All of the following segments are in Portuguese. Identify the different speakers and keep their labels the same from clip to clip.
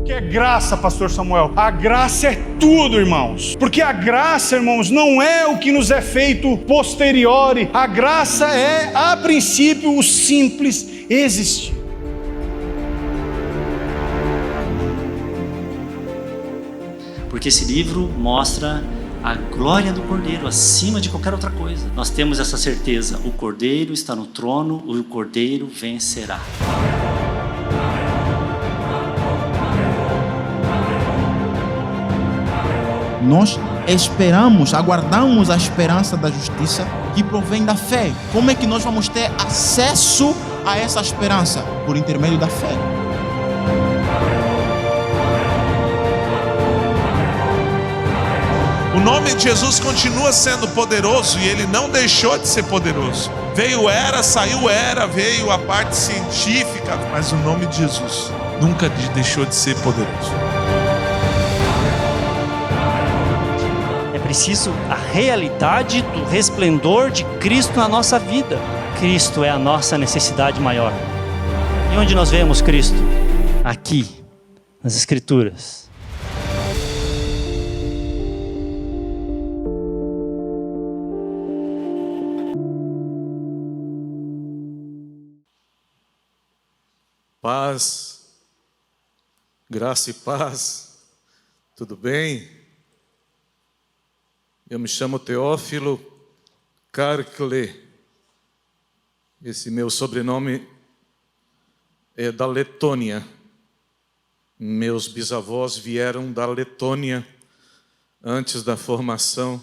Speaker 1: O que é graça, pastor Samuel? A graça é tudo, irmãos. Porque a graça, irmãos, não é o que nos é feito posteriori. A graça é, a princípio, o simples existir.
Speaker 2: Porque esse livro mostra a glória do Cordeiro acima de qualquer outra coisa. Nós temos essa certeza: o Cordeiro está no trono e o Cordeiro vencerá.
Speaker 3: Nós esperamos, aguardamos a esperança da justiça que provém da fé. Como é que nós vamos ter acesso a essa esperança? Por intermédio da fé.
Speaker 4: O nome de Jesus continua sendo poderoso e ele não deixou de ser poderoso. Veio era, saiu era, veio a parte científica, mas o nome de Jesus nunca deixou de ser poderoso.
Speaker 5: É preciso a realidade do resplendor de Cristo na nossa vida. Cristo é a nossa necessidade maior. E onde nós vemos Cristo? Aqui, nas Escrituras.
Speaker 4: Paz, graça e paz, tudo bem? Eu me chamo Teófilo Carcle. Esse meu sobrenome é da Letônia. Meus bisavós vieram da Letônia antes da formação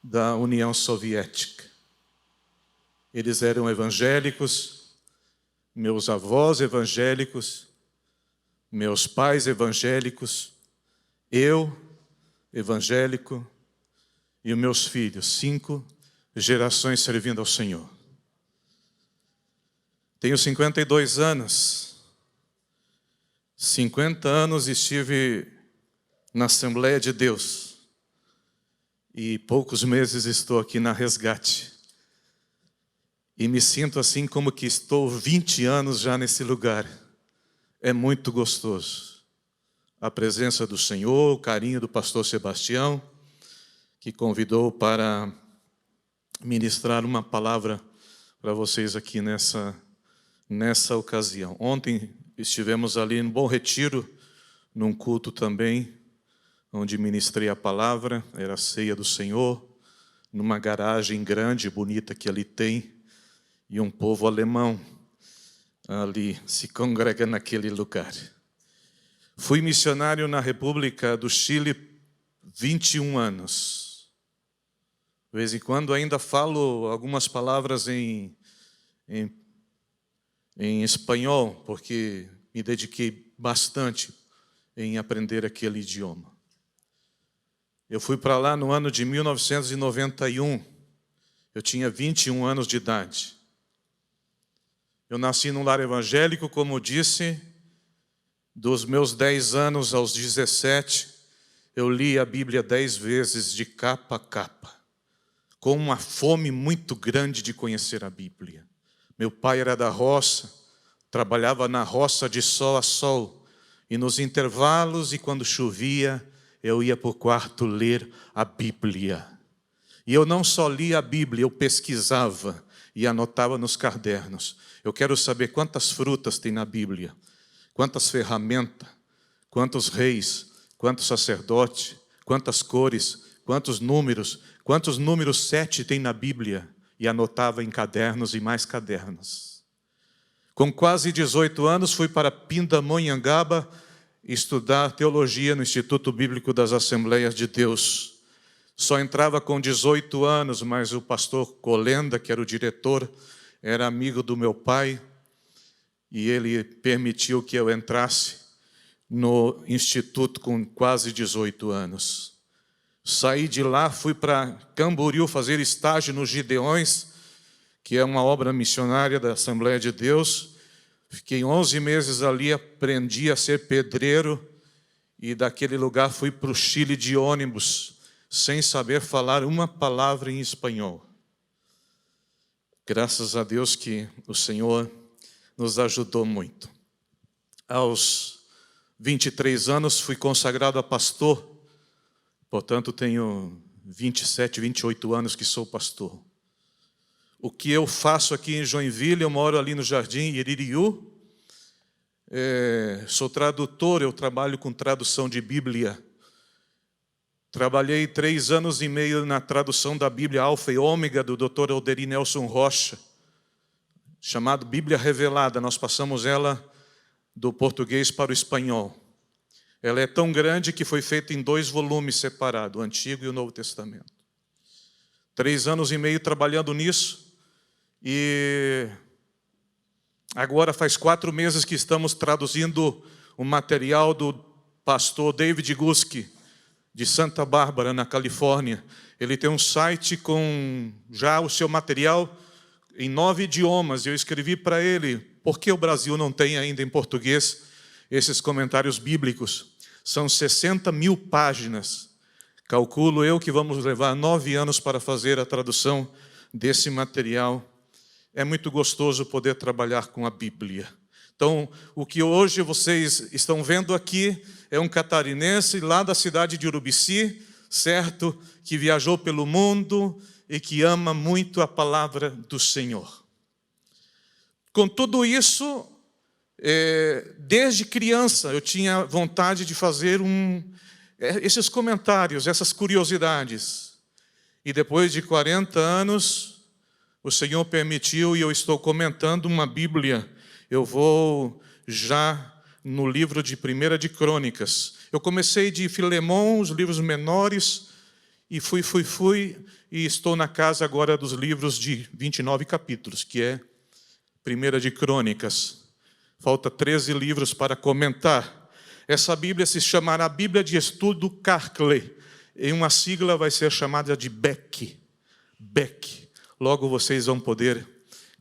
Speaker 4: da União Soviética. Eles eram evangélicos, meus avós evangélicos, meus pais evangélicos, eu evangélico e os meus filhos, 5 gerações servindo ao Senhor. Tenho 52 anos. 50 anos estive na Assembleia de Deus. E poucos meses estou aqui na Resgate. E me sinto assim como que estou 20 anos já nesse lugar. É muito gostoso. A presença do Senhor, o carinho do pastor Sebastião, que convidou para ministrar uma palavra para vocês aqui nessa ocasião. Ontem estivemos ali no Bom Retiro, num culto também, onde ministrei a palavra, era a ceia do Senhor, numa garagem grande, bonita que ali tem, e um povo alemão ali se congrega naquele lugar. Fui missionário na República do Chile 21 anos. De vez em quando ainda falo algumas palavras em espanhol, porque me dediquei bastante em aprender aquele idioma. Eu fui para lá no ano de 1991. Eu tinha 21 anos de idade. Eu nasci num lar evangélico, como disse. Dos meus 10 anos aos 17, eu li a Bíblia 10 vezes de capa a capa, com uma fome muito grande de conhecer a Bíblia. Meu pai era da roça, trabalhava na roça de sol a sol, e nos intervalos e quando chovia, eu ia para o quarto ler a Bíblia. E eu não só lia a Bíblia, eu pesquisava e anotava nos cadernos. Eu quero saber quantas frutas tem na Bíblia, quantas ferramentas, quantos reis, quantos sacerdotes, quantas cores, quantos números 7 tem na Bíblia, e anotava em cadernos e mais cadernos. Com quase 18 anos, fui para Pindamonhangaba estudar teologia no Instituto Bíblico das Assembleias de Deus. Só entrava com 18 anos, mas o pastor Colenda, que era o diretor, era amigo do meu pai, e ele permitiu que eu entrasse no instituto com quase 18 anos. Saí de lá, fui para Camboriú fazer estágio nos Gideões, que é uma obra missionária da Assembleia de Deus. Fiquei 11 meses ali, aprendi a ser pedreiro, e daquele lugar fui para o Chile de ônibus, sem saber falar uma palavra em espanhol. Graças a Deus que o Senhor nos ajudou muito. Aos 23 anos, fui consagrado a pastor, portanto tenho 27, 28 anos que sou pastor. O que eu faço aqui em Joinville, eu moro ali no Jardim Iririú, sou tradutor, eu trabalho com tradução de Bíblia. Trabalhei 3 anos e meio na tradução da Bíblia Alfa e Ômega, do Dr. Alderi Nelson Rocha, chamado Bíblia Revelada. Nós passamos ela do português para o espanhol. Ela é tão grande que foi feita em 2 volumes separados, o Antigo e o Novo Testamento. 3 anos e meio trabalhando nisso, e agora faz 4 meses que estamos traduzindo o material do pastor David Guski, de Santa Bárbara, na Califórnia. Ele tem um site com já o seu material em 9 idiomas. Eu escrevi para ele, por que o Brasil não tem ainda em português esses comentários bíblicos? São 60 mil páginas. Calculo eu que vamos levar 9 anos para fazer a tradução desse material. É muito gostoso poder trabalhar com a Bíblia. Então, o que hoje vocês estão vendo aqui é um catarinense lá da cidade de Urubici, certo? Que viajou pelo mundo e que ama muito a palavra do Senhor. Com tudo isso, desde criança eu tinha vontade de fazer esses comentários, essas curiosidades. E depois de 40 anos, o Senhor permitiu e eu estou comentando uma Bíblia. Eu vou já no livro de 1 de Crônicas. Eu comecei de Filemão, os livros menores, e fui, e estou na casa agora dos livros de 29 capítulos, que é 1 de Crônicas. Falta 13 livros para comentar. Essa Bíblia se chamará Bíblia de Estudo Carclé. Em uma sigla vai ser chamada de Beck. Beck. Logo vocês vão poder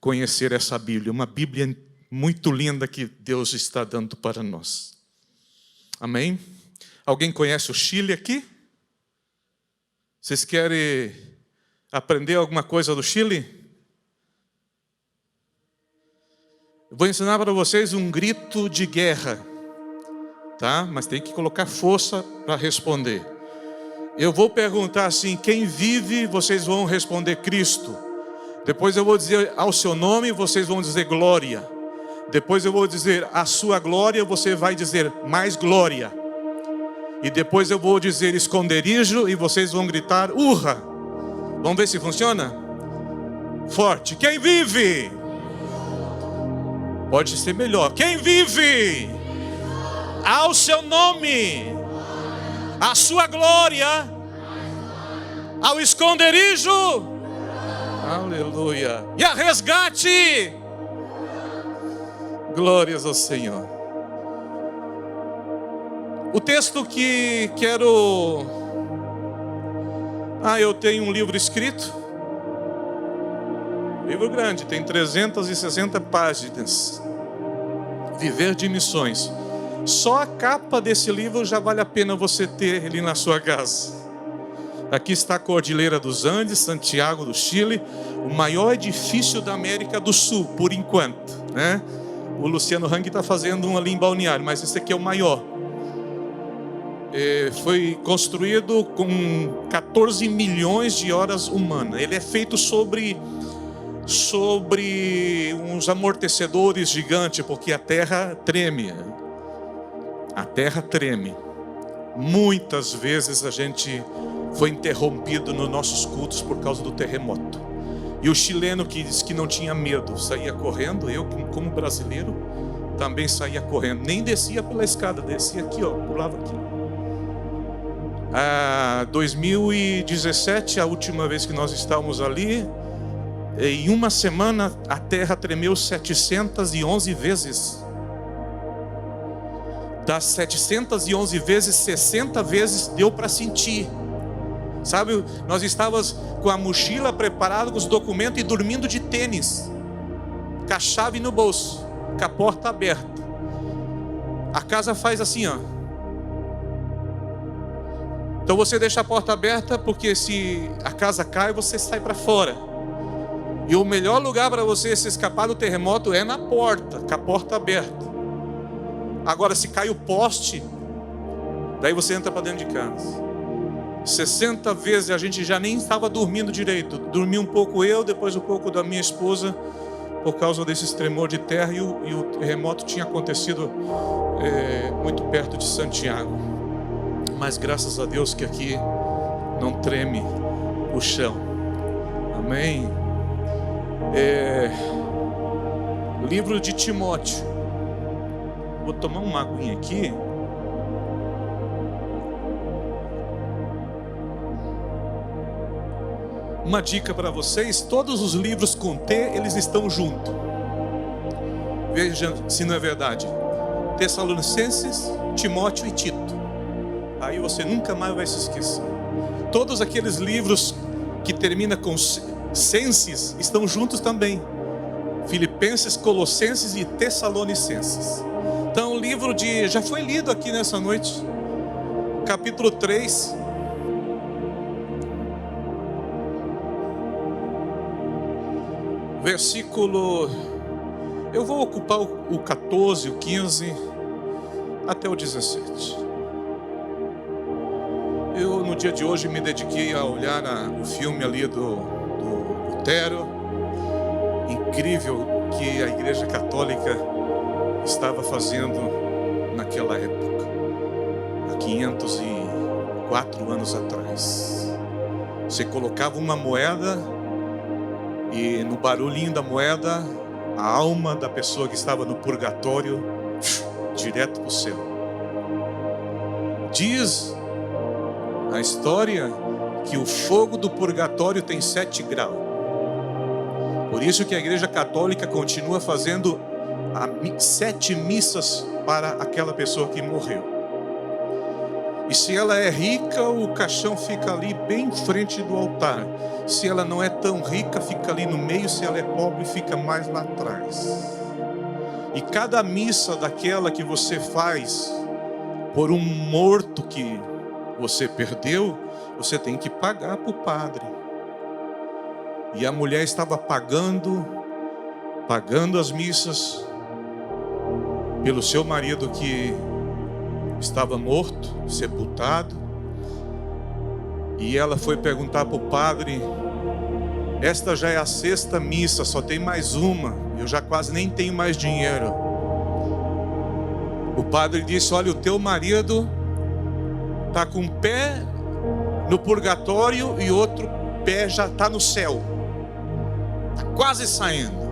Speaker 4: conhecer essa Bíblia. Uma Bíblia muito linda que Deus está dando para nós. Amém? Alguém conhece o Chile aqui? Vocês querem aprender alguma coisa do Chile? Eu vou ensinar para vocês um grito de guerra, tá? Mas tem que colocar força para responder. Eu vou perguntar assim, quem vive, vocês vão responder Cristo. Depois eu vou dizer ao seu nome, vocês vão dizer glória. Depois eu vou dizer a sua glória, você vai dizer mais glória. E depois eu vou dizer esconderijo e vocês vão gritar urra. Vamos ver se funciona? Forte. Quem vive? Pode ser melhor. Quem vive? Ao seu nome, a sua glória, ao esconderijo, aleluia, e a resgate. Glórias ao Senhor. O texto que quero... eu tenho um livro escrito. Livro grande, tem 360 páginas. Viver de Missões. Só a capa desse livro já vale a pena você ter ele na sua casa. Aqui está a Cordilheira dos Andes, Santiago do Chile, o maior edifício da América do Sul, por enquanto, né? O Luciano Hang está fazendo um ali em Balneário, mas esse aqui é o maior. Foi construído com 14 milhões de horas humanas. Ele é feito sobre uns amortecedores gigantes, porque a terra treme. A terra treme. Muitas vezes a gente foi interrompido nos nossos cultos por causa do terremoto. E o chileno que disse que não tinha medo, saía correndo. Eu, como brasileiro, também saía correndo. Nem descia pela escada, descia aqui, pulava aqui. 2017, a última vez que nós estávamos ali, em uma semana a terra tremeu 711 vezes. Das 711 vezes, 60 vezes deu para sentir. Sabe, nós estávamos com a mochila preparada, com os documentos e dormindo de tênis, com a chave no bolso, com a porta aberta. A casa faz assim, Então você deixa a porta aberta, porque se a casa cai, você sai para fora. E o melhor lugar para você se escapar do terremoto é na porta, com a porta aberta. Agora, se cai o poste, daí você entra para dentro de casa. 60 vezes a gente já nem estava dormindo direito. Dormi um pouco eu, depois um pouco da minha esposa, por causa desse tremor de terra, e o terremoto tinha acontecido muito perto de Santiago. Mas graças a Deus que aqui não treme o chão. Amém. Livro de Timóteo. Vou tomar uma aguinha aqui. Uma dica para vocês: todos os livros com T, eles estão juntos. Veja se não é verdade. Tessalonicenses, Timóteo e Tito. Aí você nunca mais vai se esquecer. Todos aqueles livros que terminam com Senses estão juntos também. Filipenses, Colossenses e Tessalonicenses. Então o livro já foi lido aqui nessa noite. Capítulo 3. Versículo, eu vou ocupar o 14, o 15, até o 17. Eu, no dia de hoje, me dediquei a olhar o filme ali do Lutero. Incrível que a Igreja Católica estava fazendo naquela época, há 504 anos atrás. Você colocava uma moeda, e no barulhinho da moeda, a alma da pessoa que estava no purgatório, direto para o céu. Diz a história que o fogo do purgatório tem 7 graus. Por isso que a Igreja Católica continua fazendo 7 missas para aquela pessoa que morreu. E se ela é rica, o caixão fica ali bem em frente do altar. Se ela não é tão rica, fica ali no meio. Se ela é pobre, fica mais lá atrás. E cada missa daquela que você faz por um morto que você perdeu, você tem que pagar para o padre. E a mulher estava pagando as missas pelo seu marido que estava morto, sepultado. E ela foi perguntar para o padre: esta já é a 6ª missa, só tem mais uma, eu já quase nem tenho mais dinheiro. O padre disse: olha, o teu marido está com um pé no purgatório e outro pé já está no céu, está quase saindo.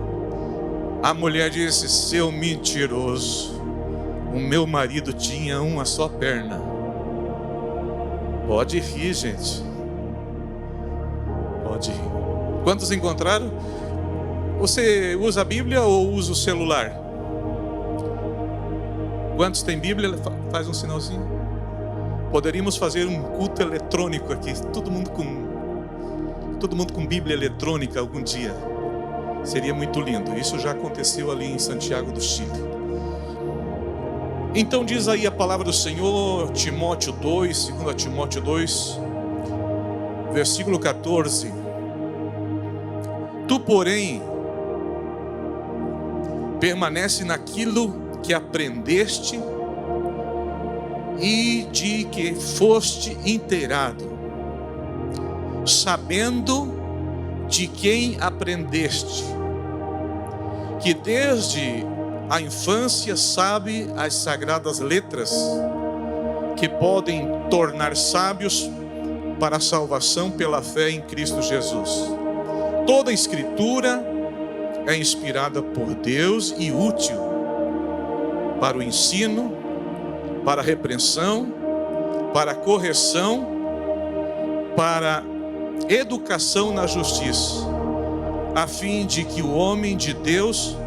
Speaker 4: A mulher disse: seu mentiroso, o meu marido tinha uma só perna. Pode rir, gente. Pode rir. Quantos encontraram? Você usa a Bíblia ou usa o celular? Quantos tem Bíblia? Faz um sinalzinho. Poderíamos fazer um culto eletrônico aqui. Todo mundo com Bíblia eletrônica algum dia. Seria muito lindo. Isso já aconteceu ali em Santiago do Chile. Então diz aí a palavra do Senhor, Timóteo 2, 2 Timóteo 2, versículo 14. Tu, porém, permanece naquilo que aprendeste e de que foste inteirado, sabendo de quem aprendeste, que desde a infância sabe as sagradas letras, que podem tornar sábios para a salvação pela fé em Cristo Jesus. Toda a Escritura é inspirada por Deus e útil para o ensino, para a repreensão, para a correção, para a educação na justiça, a fim de que o homem de Deus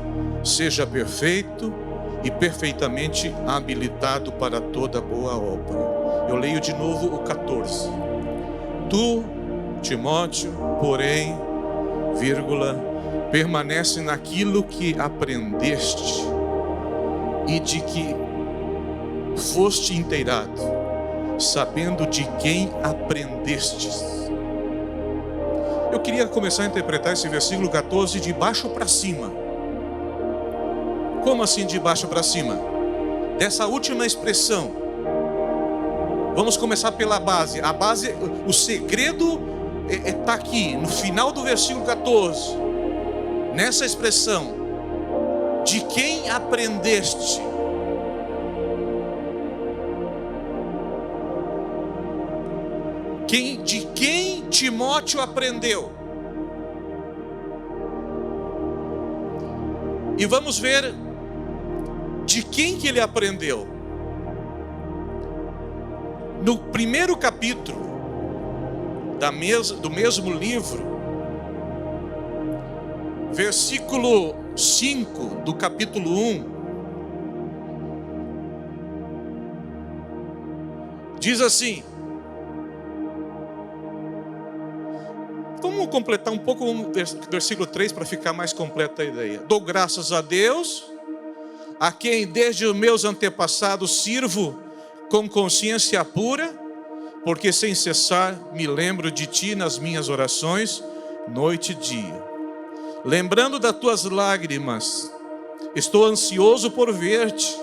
Speaker 4: seja perfeito e perfeitamente habilitado para toda boa obra. Eu leio de novo o 14. Tu, Timóteo, porém, permanece naquilo que aprendeste e de que foste inteirado, sabendo de quem aprendestes. Eu queria começar a interpretar esse versículo 14 de baixo para cima. Como assim de baixo para cima? dessa última expressão. Vamos começar pela base. A base, o segredo está aqui, no final do versículo 14. Nessa expressão, de quem aprendeste? De quem Timóteo aprendeu? E vamos ver de quem que ele aprendeu. No primeiro capítulo do mesmo livro, versículo 5 do capítulo 1, diz assim. Vamos completar um pouco o versículo 3 para ficar mais completa a ideia. Dou graças a Deus, a quem desde os meus antepassados sirvo com consciência pura, porque sem cessar me lembro de ti nas minhas orações, noite e dia. Lembrando das tuas lágrimas, estou ansioso por ver-te,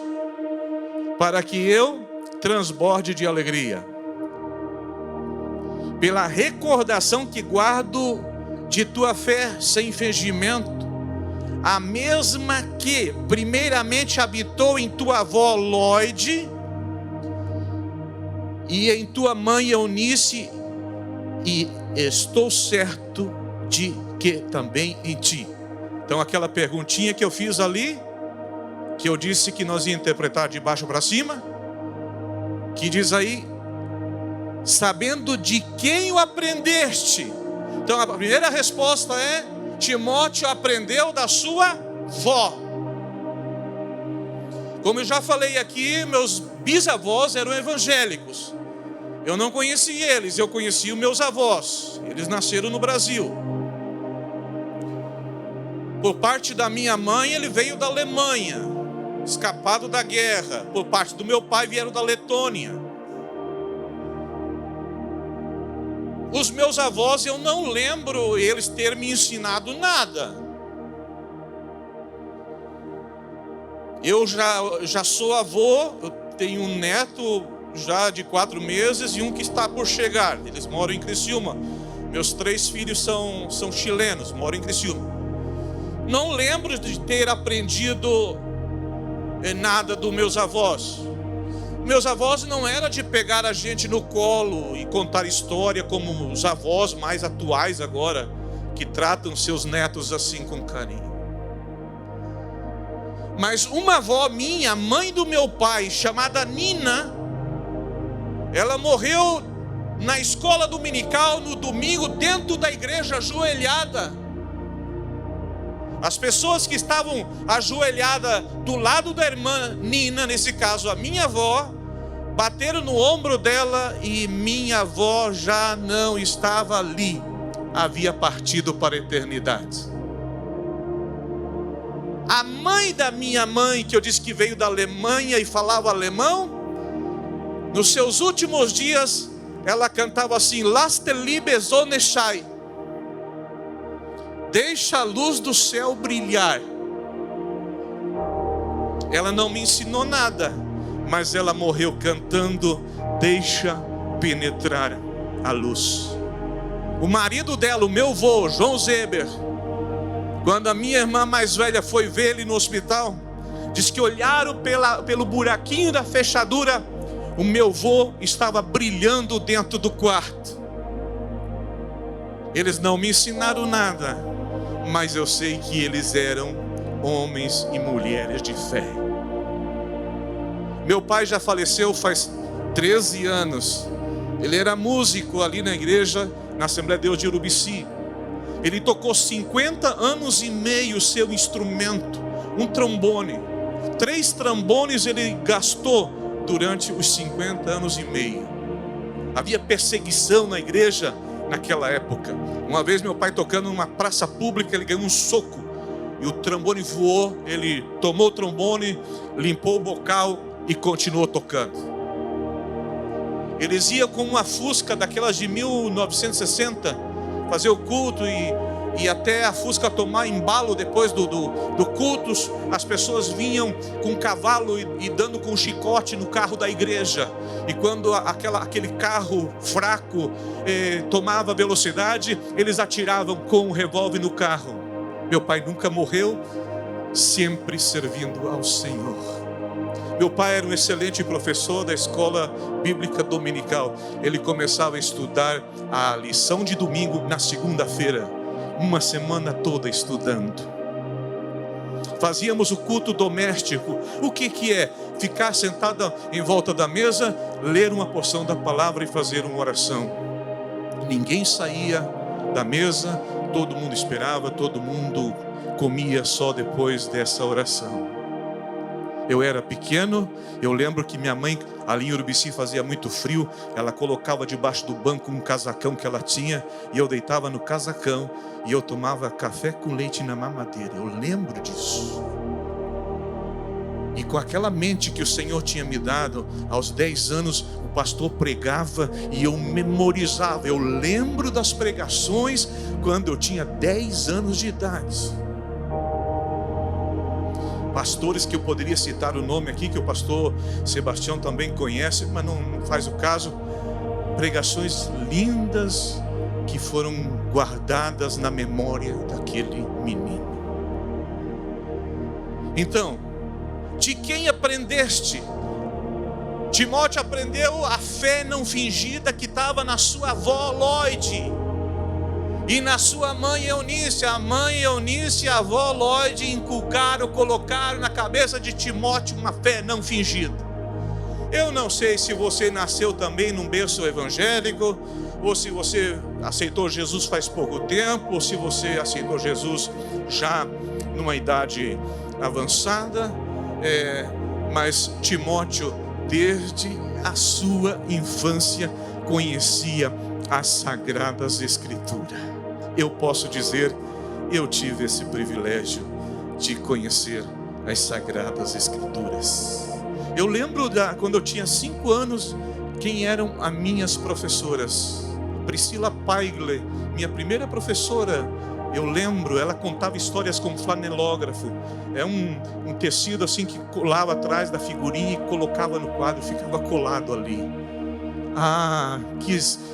Speaker 4: para que eu transborde de alegria. Pela recordação que guardo de tua fé sem fingimento, a mesma que primeiramente habitou em tua avó Lóide e em tua mãe Eunice, e estou certo de que também em ti. Então aquela perguntinha que eu fiz ali, que eu disse que nós ia interpretar de baixo para cima, que diz aí, sabendo de quem o aprendeste. Então a primeira resposta é: Timóteo aprendeu da sua vó. Como eu já falei aqui, meus bisavós eram evangélicos. Eu não conheci eles, eu conheci os meus avós. Eles nasceram no Brasil. Por parte da minha mãe, ele veio da Alemanha, escapado da guerra. Por parte do meu pai, vieram da Letônia. Os meus avós, eu não lembro eles terem me ensinado nada. Eu já sou avô, eu tenho um neto já de 4 meses e um que está por chegar. Eles moram em Criciúma. Meus 3 filhos são chilenos, moram em Criciúma. Não lembro de ter aprendido nada dos meus avós. Meus avós não era de pegar a gente no colo e contar história como os avós mais atuais agora, que tratam seus netos assim com carinho. Mas uma avó minha, mãe do meu pai, chamada Nina, ela morreu na escola dominical no domingo, dentro da igreja, ajoelhada. As pessoas que estavam ajoelhadas do lado da irmã Nina, nesse caso a minha avó, bateram no ombro dela e minha avó já não estava ali, havia partido para a eternidade. A mãe da minha mãe, que eu disse que veio da Alemanha e falava alemão, nos seus últimos dias, ela cantava assim: Lass die Liebe Sonne scheinen. Deixa a luz do céu brilhar. Ela não me ensinou nada, mas ela morreu cantando: deixa penetrar a luz. O marido dela, o meu avô, João Zeber, quando a minha irmã mais velha foi ver ele no hospital, diz que olharam pelo buraquinho da fechadura, o meu avô estava brilhando dentro do quarto. Eles não me ensinaram nada, mas eu sei que eles eram homens e mulheres de fé. Meu pai já faleceu faz 13 anos. Ele era músico ali na igreja, na Assembleia de Deus de Urubici. Ele tocou 50 anos e meio seu instrumento, um trombone. 3 trombones ele gastou durante os 50 anos e meio. Havia perseguição na igreja naquela época. Uma vez meu pai tocando numa praça pública, ele ganhou um soco e o trombone voou. Ele tomou o trombone, limpou o bocal e continuou tocando. Eles iam com uma Fusca daquelas de 1960 fazer o culto, e e até a Fusca tomar embalo depois do culto, as pessoas vinham com cavalo e dando com chicote no carro da igreja. E quando aquele carro fraco tomava velocidade, eles atiravam com o revólver no carro. Meu pai nunca morreu, sempre servindo ao Senhor. Meu pai era um excelente professor da escola bíblica dominical. Ele começava a estudar a lição de domingo na segunda-feira, uma semana toda estudando. Fazíamos o culto doméstico. O que é? Ficar sentado em volta da mesa, ler uma porção da palavra e fazer uma oração. Ninguém saía da mesa, todo mundo esperava, todo mundo comia só depois dessa oração. Eu era pequeno, eu lembro que minha mãe, ali em Urubici fazia muito frio, ela colocava debaixo do banco um casacão que ela tinha, e eu deitava no casacão, e eu tomava café com leite na mamadeira. Eu lembro disso. E com aquela mente que o Senhor tinha me dado, aos 10 anos, o pastor pregava e eu memorizava. Eu lembro das pregações quando eu tinha 10 anos de idade. Pastores que eu poderia citar o nome aqui, que o pastor Sebastião também conhece, mas não faz o caso. Pregações lindas que foram guardadas na memória daquele menino. Então, de quem aprendeste? Timóteo aprendeu a fé não fingida que estava na sua avó Lloyd e na sua mãe Eunice. A mãe Eunice e a avó Lloyd inculcaram, colocaram na cabeça de Timóteo uma fé não fingida. Eu não sei se você nasceu também num berço evangélico, ou se você aceitou Jesus faz pouco tempo, ou se você aceitou Jesus já numa idade avançada, mas Timóteo, desde a sua infância, conhecia as Sagradas Escrituras. Eu posso dizer, eu tive esse privilégio de conhecer as Sagradas Escrituras. Eu lembro quando eu tinha 5 anos, quem eram as minhas professoras. Priscila Paigle, minha primeira professora. Eu lembro, ela contava histórias com flanelógrafo. É um tecido assim que colava atrás da figurinha e colocava no quadro, ficava colado ali. Ah,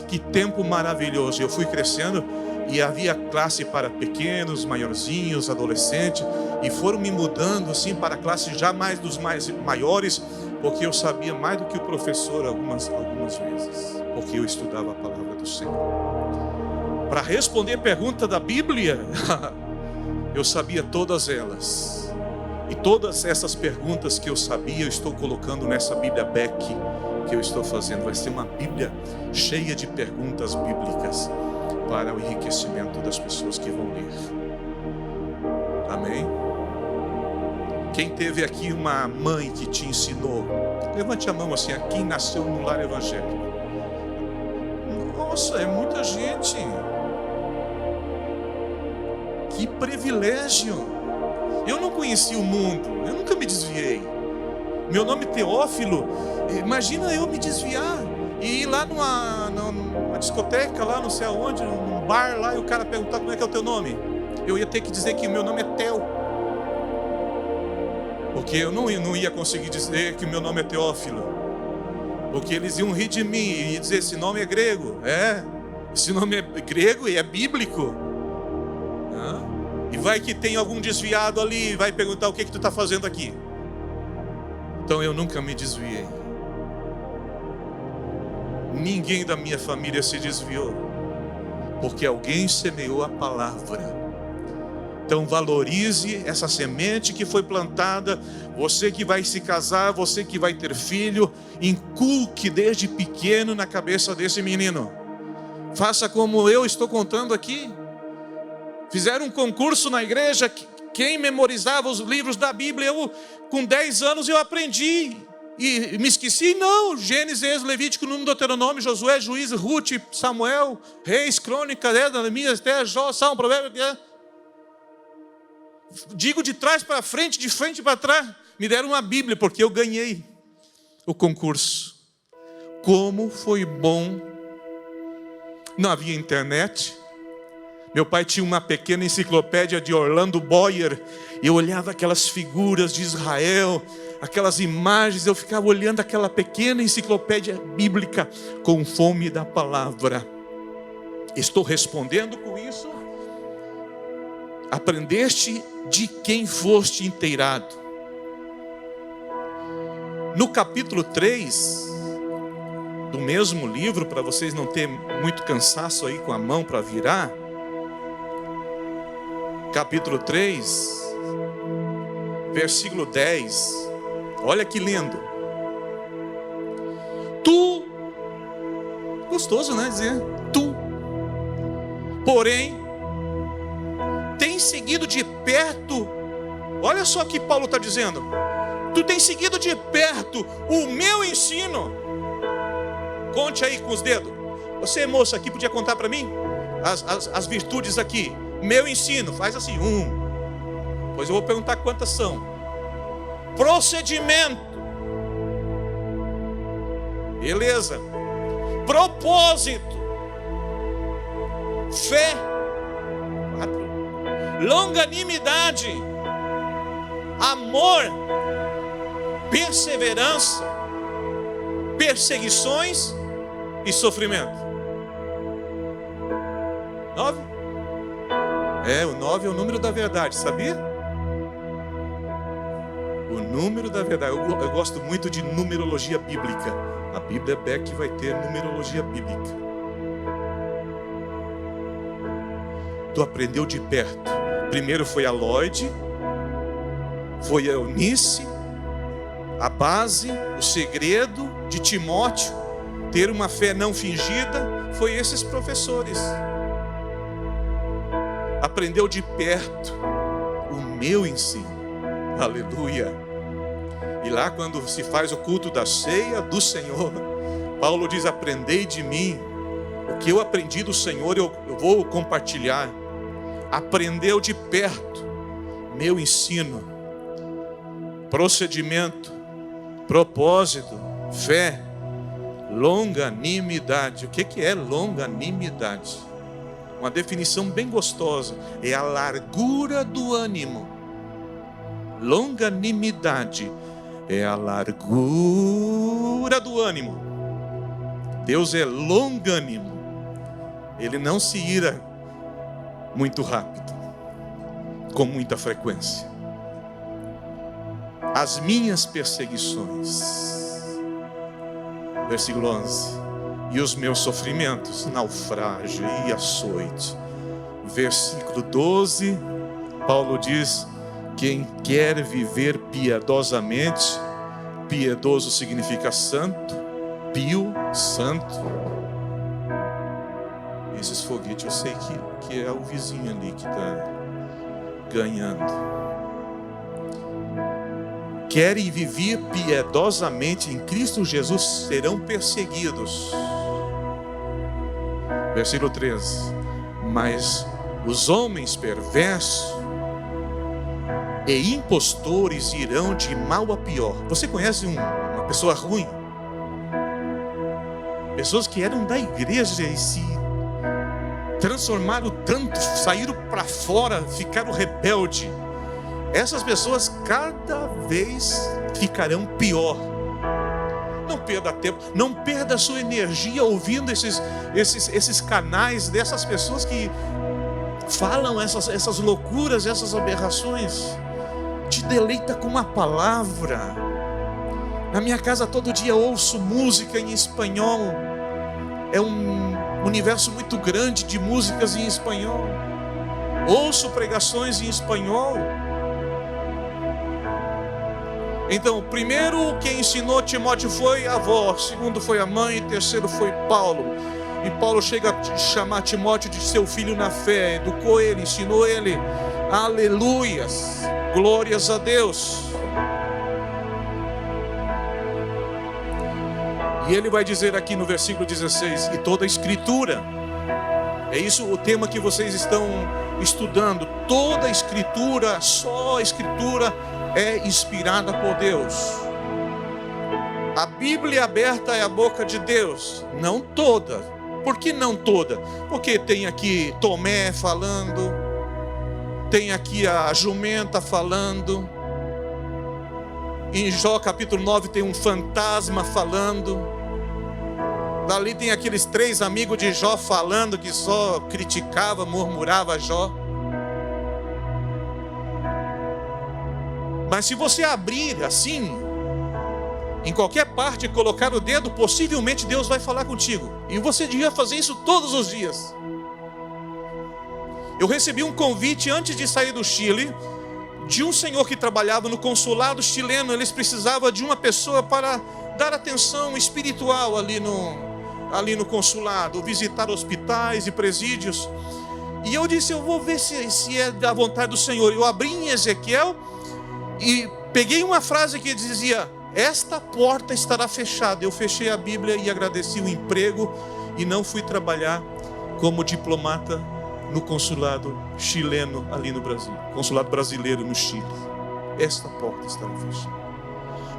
Speaker 4: que tempo maravilhoso. Eu fui crescendo e havia classe para pequenos, maiorzinhos, adolescentes, e foram me mudando assim para a classe já mais dos mais maiores, porque eu sabia mais do que o professor algumas vezes, porque eu estudava a palavra do Senhor. Para responder pergunta da Bíblia, eu sabia todas elas. E todas essas perguntas que eu sabia, eu estou colocando nessa Bíblia Beck que eu estou fazendo. Vai ser uma Bíblia cheia de perguntas bíblicas para o enriquecimento das pessoas que vão ler. Amém? Quem teve aqui uma mãe que te ensinou? Levante a mão assim, quem nasceu num lar evangélico. Nossa, é muita gente. Que privilégio. Eu não conheci o mundo, eu nunca me desviei. Meu nome é Teófilo. Imagina eu me desviar e ir lá numa discoteca, lá não sei aonde, num bar lá, e o cara perguntar como é que é o teu nome. Eu ia ter que dizer que o meu nome é Teo, porque eu não ia conseguir dizer que o meu nome é Teófilo, porque eles iam rir de mim e dizer, esse nome é grego. Esse nome é grego e é bíblico. E vai que tem algum desviado ali e vai perguntar o que tu está fazendo aqui. Então eu nunca me desviei. Ninguém da minha família se desviou, porque alguém semeou a palavra. Então valorize essa semente que foi plantada. Você que vai se casar, você que vai ter filho, inculque desde pequeno na cabeça desse menino. Faça como eu estou contando aqui. Fizeram um concurso na igreja, quem memorizava os livros da Bíblia. Com 10 anos eu aprendi e me esqueci. Não, Gênesis, Êxodo, Levítico, Número, Deuteronômio, Josué, Juízes, Ruth, Samuel, Reis, Crônicas, Neemias, Esté, Jó, Salmo, Provérbio. Digo de trás para frente, de frente para trás. Me deram uma Bíblia porque eu ganhei o concurso. Como foi bom. Não havia internet. Meu pai tinha uma pequena enciclopédia de Orlando Boyer. Eu olhava aquelas figuras de Israel, aquelas imagens. Eu ficava olhando aquela pequena enciclopédia bíblica com fome da palavra. Estou respondendo com isso? Aprendeste de quem foste inteirado. No capítulo 3 do mesmo livro, para vocês não terem muito cansaço aí com a mão para virar, capítulo 3, versículo 10, olha que lindo. Tu, gostoso, né, dizer, tu, porém, tens seguido de perto, olha só o que Paulo está dizendo, tu tens seguido de perto o meu ensino. Conte aí com os dedos. Você, moça, aqui podia contar para mim as virtudes aqui. Meu ensino, faz assim, 1. Pois eu vou perguntar quantas são. Procedimento, beleza. Propósito, fé, 4. Longanimidade, amor, perseverança, perseguições e sofrimento. 9. O 9 é o número da verdade, sabia? O número da verdade. Eu gosto muito de numerologia bíblica. A Bíblia Beck vai ter numerologia bíblica. Tu aprendeu de perto. Primeiro foi a Lloyd, foi a Eunice, a base, o segredo de Timóteo, ter uma fé não fingida, foi esses professores. Aprendeu de perto o meu ensino. Aleluia. E lá quando se faz o culto da ceia do Senhor, Paulo diz, aprendei de mim. O que eu aprendi do Senhor eu vou compartilhar. Aprendeu de perto meu ensino. Procedimento, propósito, fé, longanimidade. O que é longanimidade? Uma definição bem gostosa. É a largura do ânimo. Longanimidade é a largura do ânimo. Deus é longânimo. Ele não se ira muito rápido, com muita frequência. As minhas perseguições, versículo 11, e os meus sofrimentos, naufrágio e açoite. Versículo 12, Paulo diz, quem quer viver piedosamente, piedoso significa santo, pio, santo. Esses foguetes eu sei que é o vizinho ali que está ganhando. Querem viver piedosamente em Cristo Jesus, serão perseguidos. Versículo 13. Mas os homens perversos e impostores irão de mal a pior. Você conhece uma pessoa ruim? Pessoas que eram da igreja e se transformaram tanto, saíram para fora, ficaram rebeldes. Essas pessoas cada vez ficarão pior. Não perda tempo, não perda a sua energia ouvindo esses canais dessas pessoas que falam essas loucuras, essas aberrações. Te deleita com a palavra. Na minha casa todo dia ouço música em espanhol. É um universo muito grande de músicas em espanhol. Ouço pregações em espanhol. Então, primeiro quem ensinou Timóteo foi a avó, segundo foi a mãe, terceiro foi Paulo. E Paulo chega a chamar Timóteo de seu filho na fé, educou ele, ensinou ele. Aleluias, glórias a Deus. E ele vai dizer aqui no versículo 16, e toda a escritura, é isso o tema que vocês estão estudando, toda a escritura, só a escritura é inspirada por Deus. A Bíblia aberta é a boca de Deus, não toda, Por que não toda? Porque tem aqui Tomé falando, tem aqui a jumenta falando, em Jó capítulo 9 tem um fantasma falando, dali tem aqueles 3 amigos de Jó falando, que só criticava, murmurava Jó. Mas se você abrir assim, em qualquer parte, e colocar o dedo, possivelmente Deus vai falar contigo. E você devia fazer isso todos os dias. Eu recebi um convite antes de sair do Chile, de um senhor que trabalhava no consulado chileno. Eles precisavam de uma pessoa para dar atenção espiritual ali no consulado, visitar hospitais e presídios. E eu disse, eu vou ver se é da vontade do Senhor. Eu abri em Ezequiel e peguei uma frase que dizia: esta porta estará fechada. Eu fechei a Bíblia e agradeci o emprego e não fui trabalhar como diplomata no consulado chileno ali no Brasil, consulado brasileiro no Chile. Esta porta estará fechada.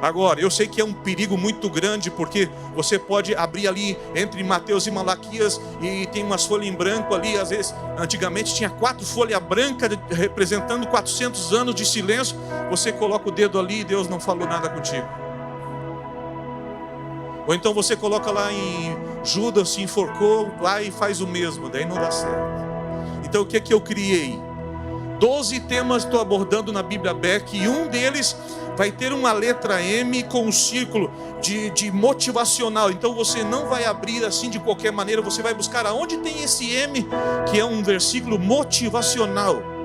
Speaker 4: Agora, eu sei que é um perigo muito grande, porque você pode abrir ali entre Mateus e Malaquias e tem umas folhas em branco ali. Às vezes, antigamente tinha 4 folhas brancas representando 400 anos de silêncio. Você coloca o dedo ali e Deus não falou nada contigo. Ou então você coloca lá em Judas se enforcou, lá e faz o mesmo, daí não dá certo. Então o que é que eu criei? 12 temas estou abordando na Bíblia Beck, e um deles vai ter uma letra M com um círculo de motivacional. Então você não vai abrir assim de qualquer maneira, você vai buscar aonde tem esse M, que é um versículo motivacional.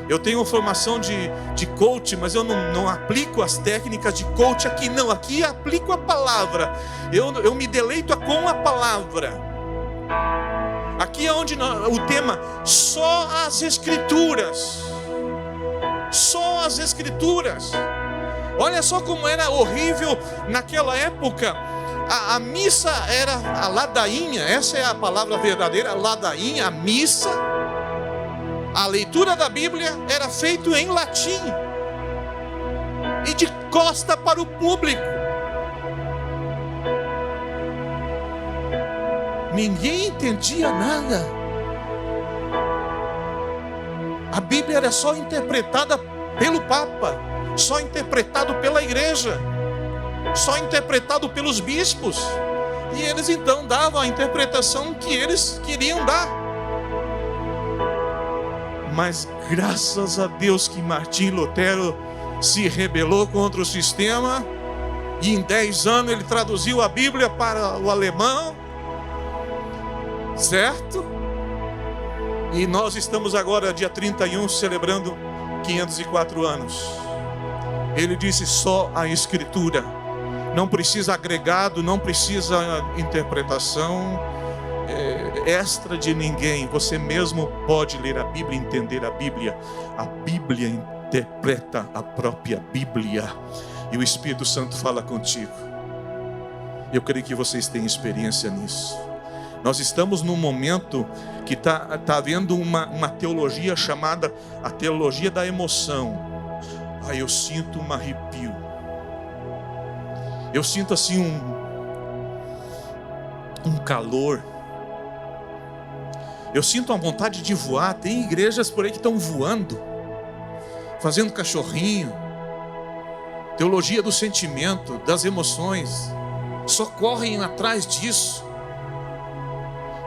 Speaker 4: Eu tenho formação de coach, mas eu não aplico as técnicas de coach aqui não. Aqui aplico a palavra. Eu me deleito com a palavra. Aqui é onde o tema, só as Escrituras. Só as Escrituras. Olha só como era horrível naquela época. A missa era a ladainha, essa é a palavra verdadeira, a ladainha, a missa. A leitura da Bíblia era feita em latim e de costa para o público. Ninguém entendia nada. A Bíblia era só interpretada pelo Papa, só interpretado pela igreja, só interpretado pelos bispos. E eles então davam a interpretação que eles queriam dar. Mas graças a Deus que Martim Lutero se rebelou contra o sistema, e em 10 anos ele traduziu a Bíblia para o alemão, certo? E nós estamos agora, dia 31, celebrando 504 anos. Ele disse só a Escritura, não precisa agregado, não precisa interpretação extra de ninguém. Você mesmo pode ler a Bíblia e entender a Bíblia. A Bíblia interpreta a própria Bíblia, e o Espírito Santo fala contigo. Eu creio que vocês têm experiência nisso. Nós estamos num momento que está havendo uma teologia chamada a teologia da emoção. Eu sinto um arrepio. Eu sinto assim um calor. Eu sinto uma vontade de voar. Tem igrejas por aí que estão voando, fazendo cachorrinho. Teologia do sentimento, das emoções. Só correm atrás disso.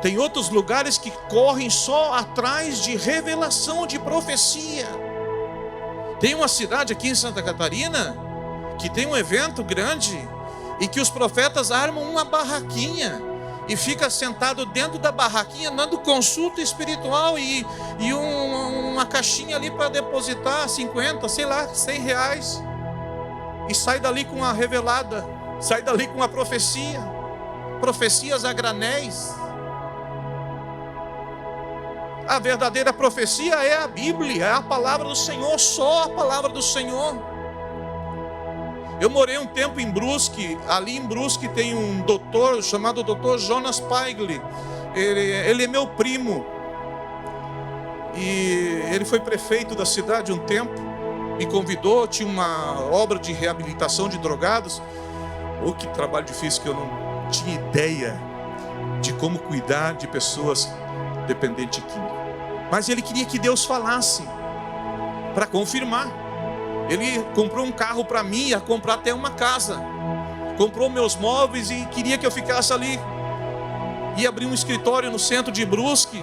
Speaker 4: Tem outros lugares que correm só atrás de revelação, de profecia. Tem uma cidade aqui em Santa Catarina que tem um evento grande e que os profetas armam uma barraquinha e fica sentado dentro da barraquinha dando consulta espiritual e uma caixinha ali para depositar 50, sei lá, 100 reais, e sai dali com a revelada, sai dali com a profecia, profecias a granéis. A verdadeira profecia é a Bíblia, é a palavra do Senhor, só a palavra do Senhor. Eu morei um tempo em Brusque. Ali em Brusque tem um doutor chamado Dr. Jonas Paigle. Ele é meu primo. E ele foi prefeito da cidade um tempo. Me convidou, tinha uma obra de reabilitação de drogados. Que trabalho difícil, que eu não tinha ideia de como cuidar de pessoas dependentes químicas. Mas ele queria que Deus falasse para confirmar. Ele comprou um carro para mim, ia comprar até uma casa. Comprou meus móveis e queria que eu ficasse ali. Ia abrir um escritório no centro de Brusque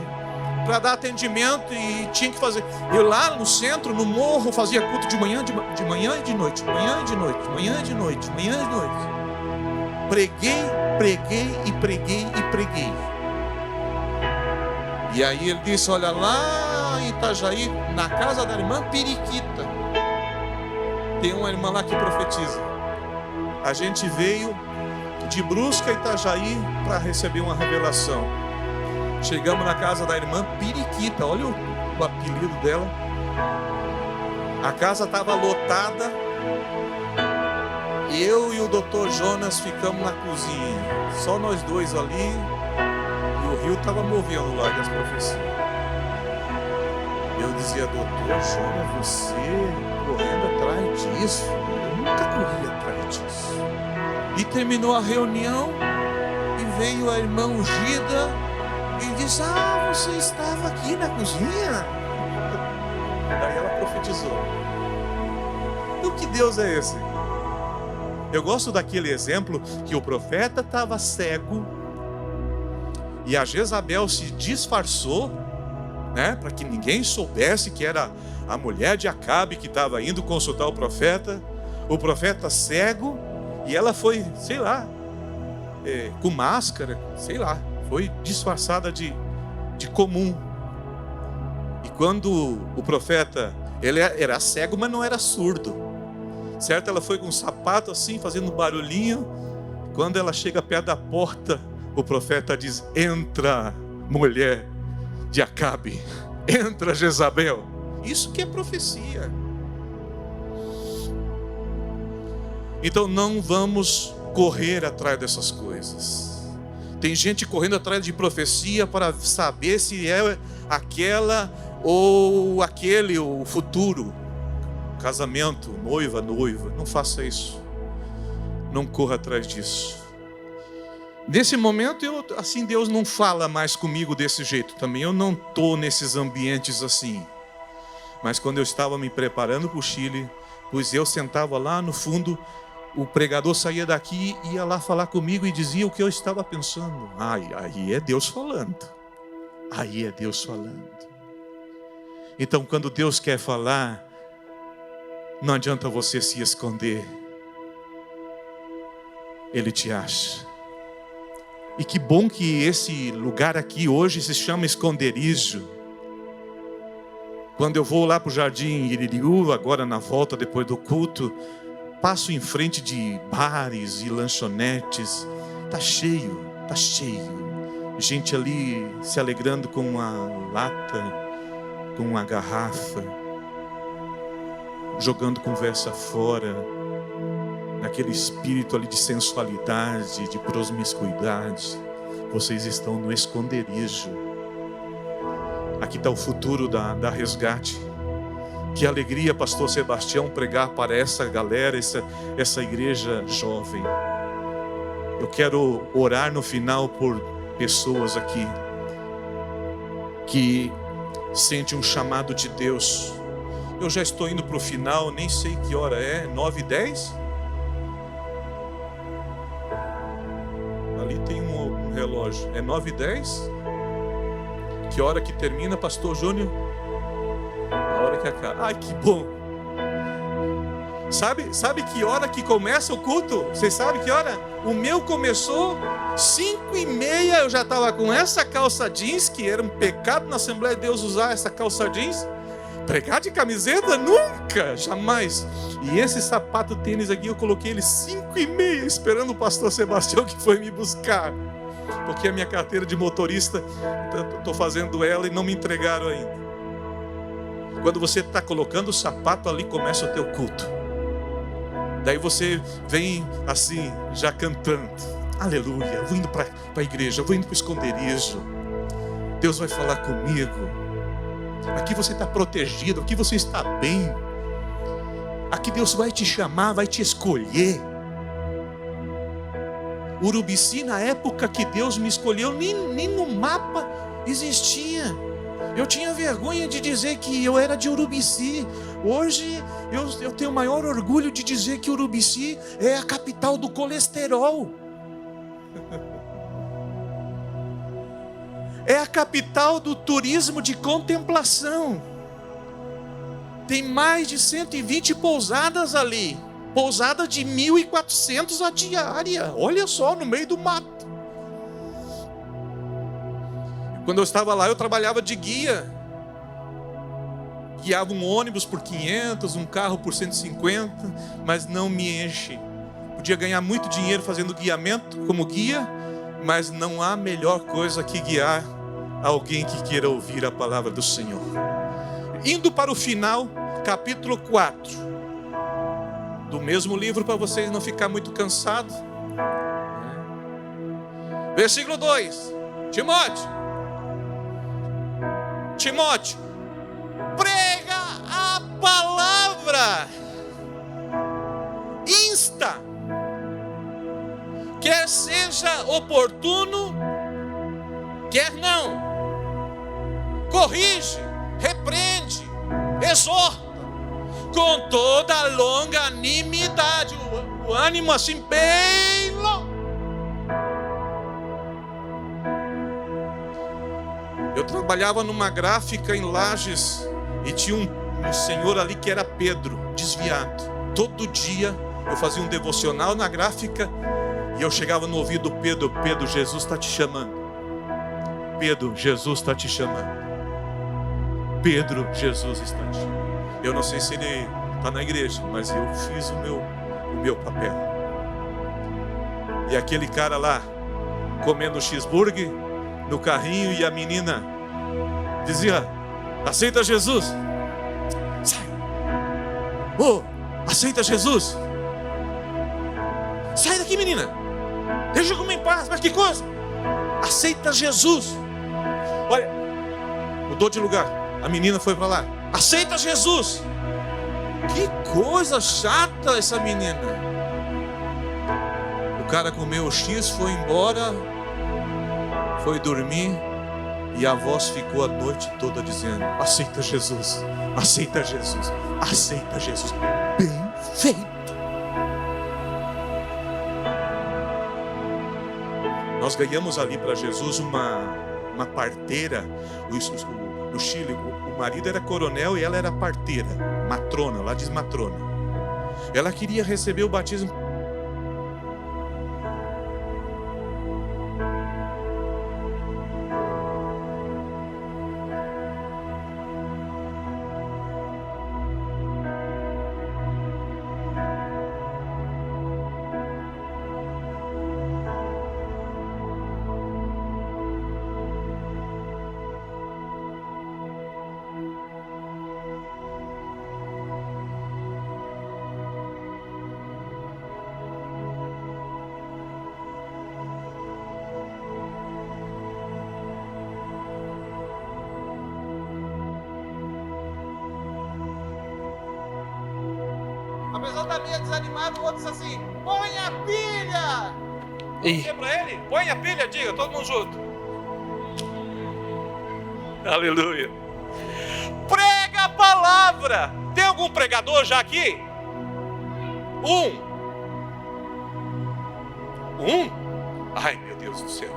Speaker 4: para dar atendimento e tinha que fazer. Eu lá no centro, no morro, fazia culto de manhã, de manhã e de noite, manhã e de noite, manhã e de noite, manhã e de noite. Preguei e preguei. E aí ele disse: olha, lá em Itajaí, na casa da irmã Periquita, tem uma irmã lá que profetiza. A gente veio de Brusque a Itajaí para receber uma revelação. Chegamos na casa da irmã Periquita, olha o apelido dela. A casa estava lotada. Eu e o Dr. Jonas ficamos na cozinha, só nós dois ali, e o rio estava movendo lá das profecias. Eu dizia: Dr. Jonas, você correndo atrás disso? Eu nunca corri atrás disso. E terminou a reunião e veio a irmã ungida e disse: ah, você estava aqui na cozinha? Daí ela profetizou. E que Deus é esse? Eu gosto daquele exemplo que o profeta estava cego e a Jezabel se disfarçou, né, para que ninguém soubesse que era a mulher de Acabe que estava indo consultar o profeta cego, e ela foi, sei lá, com máscara, sei lá, foi disfarçada de comum. E quando o profeta, ele era cego, mas não era surdo, certo? Ela foi com um sapato assim, fazendo barulhinho. Quando ela chega perto da porta, o profeta diz: entra, mulher de Acabe, entra, Jezabel. Isso que é profecia. Então não vamos correr atrás dessas coisas. Tem gente correndo atrás de profecia para saber se é aquela ou aquele, o futuro. Casamento, noiva. Não faça isso. Não corra atrás disso. Nesse momento, Deus não fala mais comigo desse jeito também. Eu não estou nesses ambientes assim. Mas quando eu estava me preparando para o Chile, pois eu sentava lá no fundo, o pregador saía daqui, ia lá falar comigo e dizia o que eu estava pensando. Aí é Deus falando. Aí é Deus falando. Então, quando Deus quer falar, não adianta você se esconder. Ele te acha. E que bom que esse lugar aqui hoje se chama esconderijo. Quando eu vou lá para o Jardim Iririú, agora na volta depois do culto, passo em frente de bares e lanchonetes. Tá cheio. Gente ali se alegrando com uma lata, com uma garrafa, jogando conversa fora, naquele espírito ali de sensualidade, de promiscuidade. Vocês estão no esconderijo. Aqui está o futuro da Resgate. Que alegria, pastor Sebastião, pregar para essa galera, essa igreja jovem. Eu quero orar no final por pessoas aqui que sentem um chamado de Deus. Eu já estou indo para o final, nem sei que hora é, 9h10? Ali tem um relógio, é 9h10? Que hora que termina, pastor Júnior? A hora que acaba. Ai, que bom! Sabe que hora que começa o culto? Vocês sabem que hora? O meu começou 5h30, eu já estava com essa calça jeans, que era um pecado na Assembleia de Deus usar essa calça jeans. Pregar de camiseta? Nunca, jamais. E esse sapato tênis aqui, eu coloquei ele 5h30, esperando o pastor Sebastião, que foi me buscar. Porque a minha carteira de motorista, estou fazendo ela e não me entregaram ainda. Quando você está colocando o sapato ali, começa o teu culto. Daí você vem assim, já cantando. Aleluia, vou indo para a igreja, vou indo para o esconderijo. Deus vai falar comigo. Aqui você está protegido, aqui você está bem. Aqui Deus vai te chamar, vai te escolher. Urubici, na época que Deus me escolheu, nem no mapa existia. Eu tinha vergonha de dizer que eu era de Urubici. Hoje eu tenho o maior orgulho de dizer que Urubici é a capital do colesterol. É a capital do turismo de contemplação. Tem mais de 120 pousadas ali. Pousada de 1.400 a diária. Olha só, no meio do mato. Quando eu estava lá, eu trabalhava de guia. Guiava um ônibus por 500, um carro por 150, mas não me enche. Podia ganhar muito dinheiro fazendo guiamento como guia, mas não há melhor coisa que guiar alguém que queira ouvir a palavra do Senhor. Indo para o final, capítulo 4 do mesmo livro, para vocês não ficar muito cansados. Versículo 2. Timóteo, prega a palavra, insta, quer seja oportuno, quer não, corrige, repreende, exorta, com toda a longanimidade, o ânimo assim bem longo. Eu trabalhava numa gráfica em Lages e tinha um senhor ali que era Pedro, desviado. Todo dia eu fazia um devocional na gráfica e eu chegava no ouvido do Pedro: Pedro, Jesus está te chamando. Pedro, Jesus está te chamando. Pedro, Jesus está te chamando. Eu não sei se ele está na igreja, mas eu fiz o meu papel. E aquele cara lá comendo cheeseburger no carrinho, e a menina dizia: aceita Jesus. Sai. Oh, aceita Jesus. Sai daqui, menina. Deixa eu comer em paz. Mas que coisa? Aceita Jesus. Olha, mudou de lugar. A menina foi para lá. Aceita Jesus. Que coisa chata essa menina. O cara comeu o X, foi embora, foi dormir, e a voz ficou a noite toda dizendo: aceita Jesus, aceita Jesus, aceita Jesus. Bem feito. Nós ganhamos ali para Jesus uma parteira. No Chile, o marido era coronel e ela era parteira, matrona, lá diz matrona. Ela queria receber o batismo. Apesar da minha desanimada, o outro disse assim: põe a pilha! Diga para ele: põe a pilha, diga, todo mundo junto. Aleluia. Prega a palavra. Tem algum pregador já aqui? Um? Ai, meu Deus do céu.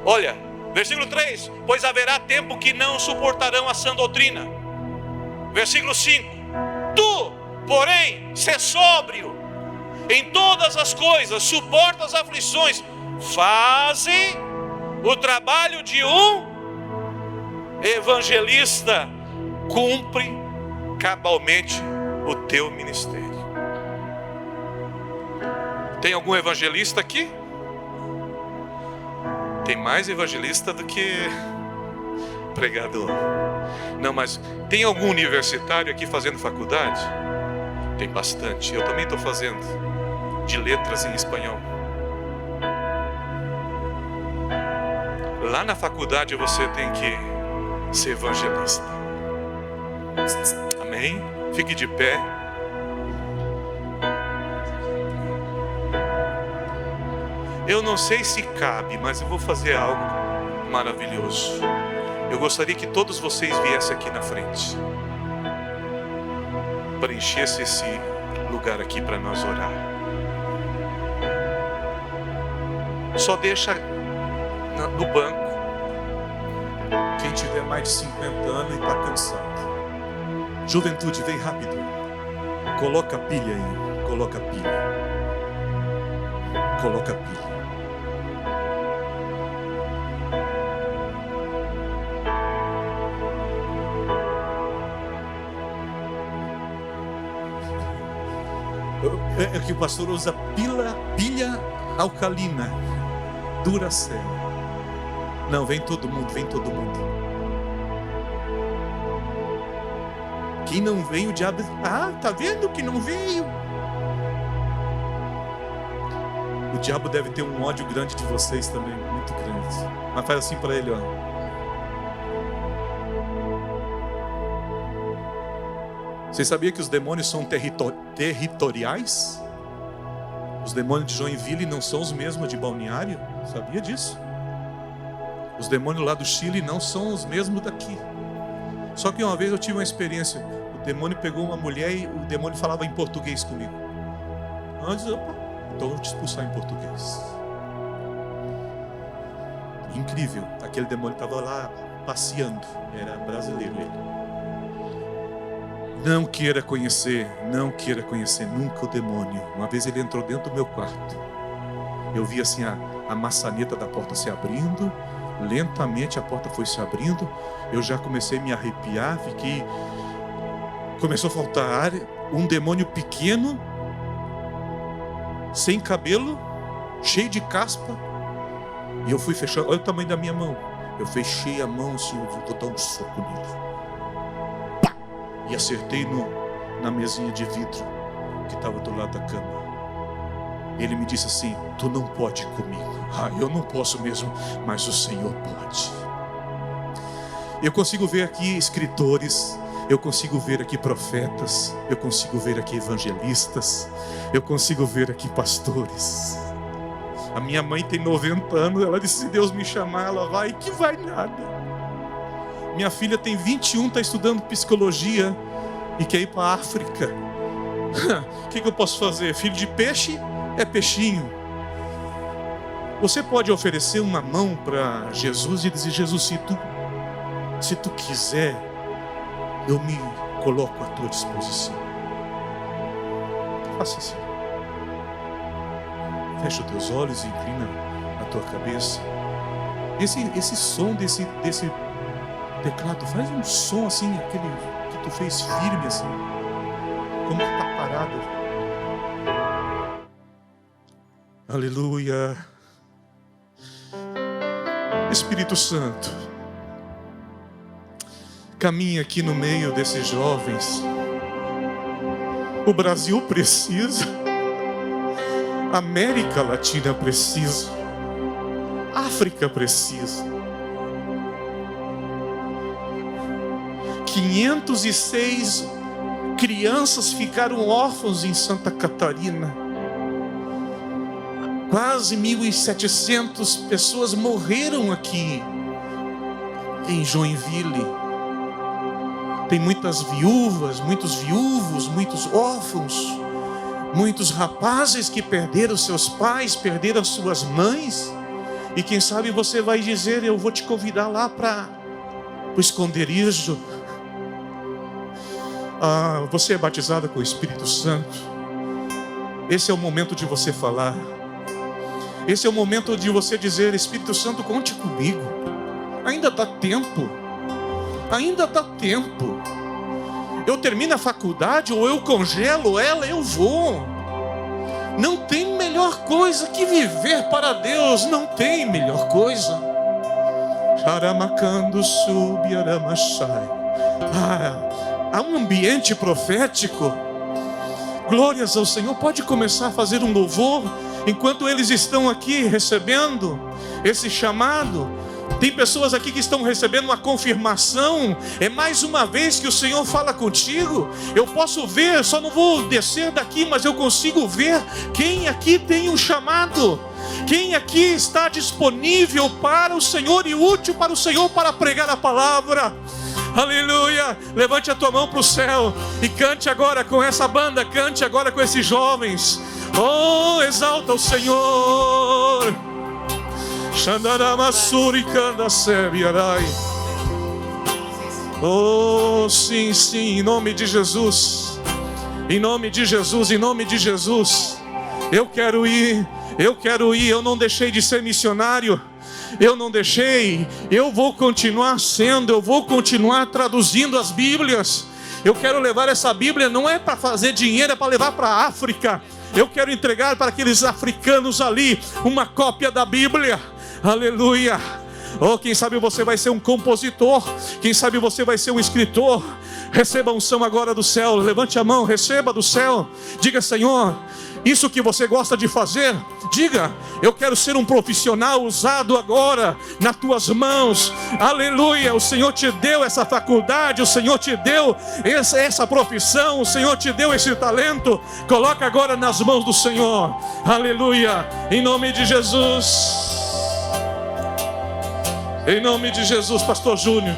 Speaker 4: Olha, versículo 3: pois haverá tempo que não suportarão a sã doutrina. Versículo 5: tu, porém, sê sóbrio em todas as coisas, suporta as aflições, faze o trabalho de um evangelista, cumpre cabalmente o teu ministério. Tem algum evangelista aqui? Tem mais evangelista do que pregador. Não, mas tem algum universitário aqui fazendo faculdade? Tem bastante. Eu também estou fazendo de letras em espanhol. Lá na faculdade você tem que ser evangelista. Amém? Fique de pé. Eu não sei se cabe, mas eu vou fazer algo maravilhoso. Eu gostaria que todos vocês viessem aqui na frente, preenchesse esse lugar aqui para nós orar. Só deixa no banco quem tiver mais de 50 anos e está cansado. Juventude, vem rápido. Coloca a pilha aí. Coloca a pilha. Coloca a pilha. É que o pastor usa pilha alcalina, Duracell. Não, vem todo mundo, vem todo mundo. Quem não vem, o diabo... Ah, tá vendo que não veio? O diabo deve ter um ódio grande de vocês também, muito grande. Mas faz assim para ele, ó. Você sabia que os demônios são territoriais? Os demônios de Joinville não são os mesmos de Balneário? Sabia disso? Os demônios lá do Chile não são os mesmos daqui. Só que uma vez eu tive uma experiência. O demônio pegou uma mulher e o demônio falava em português comigo. Antes, opa, então eu vou te expulsar em português. Incrível. Aquele demônio estava lá passeando. Era brasileiro ele. Não queira conhecer nunca o demônio. Uma vez ele entrou dentro do meu quarto. Eu vi assim a maçaneta da porta se abrindo. Lentamente a porta foi se abrindo. Eu já comecei a me arrepiar. Começou a faltar ar. Um demônio pequeno, sem cabelo, cheio de caspa. E eu fui fechando. Olha o tamanho da minha mão. Eu fechei a mão assim, eu vou dar um soco nele. E acertei na mesinha de vidro que estava do lado da cama. Ele me disse assim: tu não pode ir comigo. Eu não posso mesmo, mas o Senhor pode. Eu consigo ver aqui escritores, eu consigo ver aqui profetas, eu consigo ver aqui evangelistas, eu consigo ver aqui pastores. A minha mãe tem 90 anos, ela disse: se Deus me chamar, ela vai, que vai nada. Minha filha tem 21, está estudando psicologia e quer ir para a África. O que eu posso fazer? Filho de peixe é peixinho. Você pode oferecer uma mão para Jesus e dizer: Jesus, se tu quiser, eu me coloco à tua disposição. Faça assim. Fecha os teus olhos e inclina a tua cabeça. Esse som desse teclado, faz um som assim, aquele que tu fez firme assim, como que tá parado. Aleluia. Espírito Santo, caminha aqui no meio desses jovens. O Brasil precisa, a América Latina precisa, a África precisa. 506 crianças ficaram órfãos em Santa Catarina. Quase 1.700 pessoas morreram aqui em Joinville. Tem muitas viúvas, muitos viúvos, muitos órfãos, muitos rapazes que perderam seus pais, perderam suas mães. E quem sabe você vai dizer: eu vou te convidar lá para o esconderijo. Você é batizada com o Espírito Santo. Esse é o momento de você falar. Esse é o momento de você dizer: Espírito Santo, conte comigo. Ainda dá tempo. Ainda dá tempo. Eu termino a faculdade, ou eu congelo ela, eu vou. Não tem melhor coisa que viver para Deus. Não tem melhor coisa. Charamacando sub aramachai. Há um ambiente profético. Glórias ao Senhor. Pode começar a fazer um louvor enquanto eles estão aqui recebendo esse chamado. Tem pessoas aqui que estão recebendo uma confirmação. É mais uma vez que o Senhor fala contigo. Eu posso ver, só não vou descer daqui, mas eu consigo ver quem aqui tem um chamado. Quem aqui está disponível para o Senhor e útil para o Senhor para pregar a palavra? Aleluia! Levante a tua mão para o céu e cante agora com essa banda, cante agora com esses jovens. Oh, exalta o Senhor. Xandaramassuri canda sebiarai. Oh, sim, sim, em nome de Jesus. Em nome de Jesus, em nome de Jesus. Eu quero ir, eu não deixei de ser missionário. Eu não deixei, eu vou continuar sendo, eu vou continuar traduzindo as Bíblias. Eu quero levar essa Bíblia, não é para fazer dinheiro, é para levar para a África. Eu quero entregar para aqueles africanos ali uma cópia da Bíblia. Aleluia. Oh, quem sabe você vai ser um compositor, quem sabe você vai ser um escritor. Receba a unção agora do céu, levante a mão, receba do céu. Diga: Senhor, isso que você gosta de fazer, diga: eu quero ser um profissional usado agora nas tuas mãos. Aleluia, o Senhor te deu essa faculdade, o Senhor te deu essa profissão, o Senhor te deu esse talento. Coloca agora nas mãos do Senhor. Aleluia, em nome de Jesus. Em nome de Jesus, Pastor Júnior.